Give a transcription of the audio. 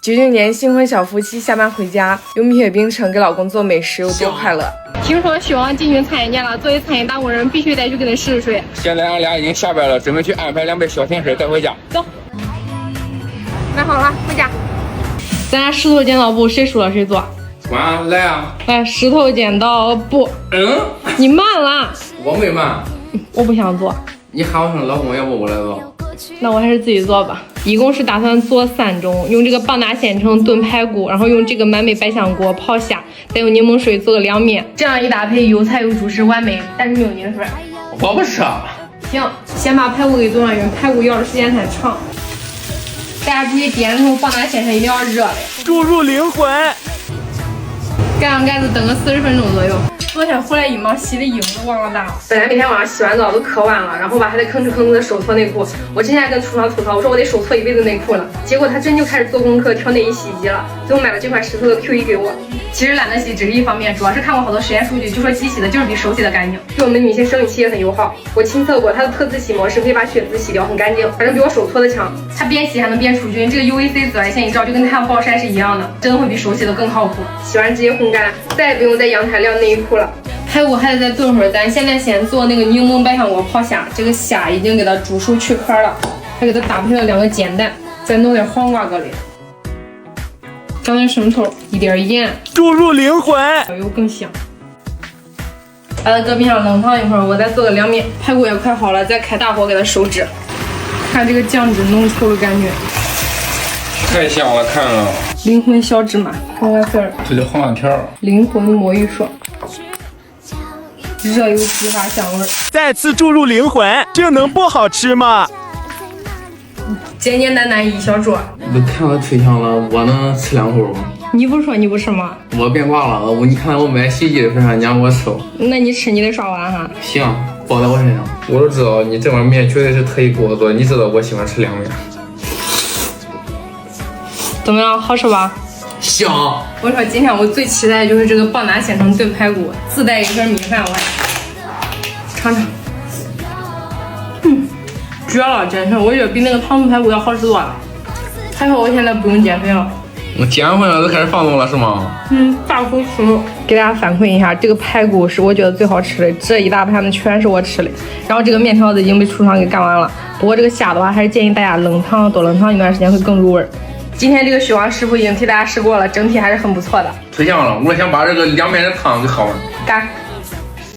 99年新婚小夫妻下班回家，用蜜雪冰城给老公做美食有多快乐？听说许王进军餐饮业了，作为餐饮打工人，必须得去给他试试水。现在俺俩已经下班了，准备去安排2杯小甜食带回家。走，买好了，回家。咱俩石头剪刀布，谁输了谁做。完，来啊！来，石头剪刀布。你慢了。我没慢。我不想做。你喊我声老公，要不我来做？那我还是自己做吧。一共是打算做3种，用这个棒打鲜橙炖排骨，然后用这个满美百香果泡虾，再用柠檬水做个凉面，这样一搭配有菜有主食，完美。但是没有你的份。我不吃。行，先把排骨给炖了，因为排骨要的时间太长。大家注意点的时候，棒打鲜橙一定要热的。注入灵魂。盖上盖子，等个40分钟左右。昨天回来一忙，洗的衣服都忘了打了。本来每天晚上洗完澡都可晚了，然后吧还得吭哧吭哧的手搓内裤。我之前还跟厨房吐槽，我说我得手搓一辈子内裤了。结果他真就开始做功课，挑内衣洗衣机了。最后买了这款石头的 Q1给我。其实懒得洗只是一方面，主要是看过好多实验数据，就说机洗的就是比手洗的干净，对我们女性生理期也很友好。我亲测过它的特自洗模式，可以把血渍洗掉，很干净，反正比我手搓的强。它边洗还能边除菌，这个 UVC 紫外线一照就跟太阳暴晒是一样的，真的会比手洗的更靠谱。洗完直接烘干，再也不用在阳台晾内衣裤了。排骨还得再炖会儿，咱现在先做那个柠檬百香果泡虾，这个虾已经给它煮熟去壳了，还给它搭配了2个煎蛋，再弄点黄瓜搁里，放点生抽，一点盐，注入灵魂，酱油更香。摆在搁边上冷烫一会儿，我再做个凉面。排骨也快好了，再开大火给它收汁，看这个酱汁浓稠的感觉，太香了，看了。灵魂小芝麻，看看丝儿，这就黄辣条，灵魂魔芋爽。热油激发香味，再次注入灵魂，这能不好吃吗？简简单单一小桌。都看我吹响了，我能吃2口吗？你不说你不吃吗？我变卦了，你看我买洗衣机的份上，你让我吃。那你吃你得刷碗哈。行，包在我身上。我都知道你这碗面绝对是特意给我做，你知道我喜欢吃凉面。怎么样，好吃吧？香！我说今天我最期待的就是这个棒打鲜橙炖排骨，自带一份米饭，我尝尝。绝了，真是，我觉得比那个糖醋排骨要好吃多了。还好我现在不用减肥了。我减回来都开始放纵了是吗？大口吃。给大家反馈一下，这个排骨是我觉得最好吃的，这一大盘子全是我吃的。然后这个面条子已经被厨房给干完了，不过这个虾的话，还是建议大家冷烫，多冷烫一段时间会更入味。今天这个许王师傅已经替大家试过了，整体还是很不错的。吹响了，我想把这个凉面的汤给喝完。干。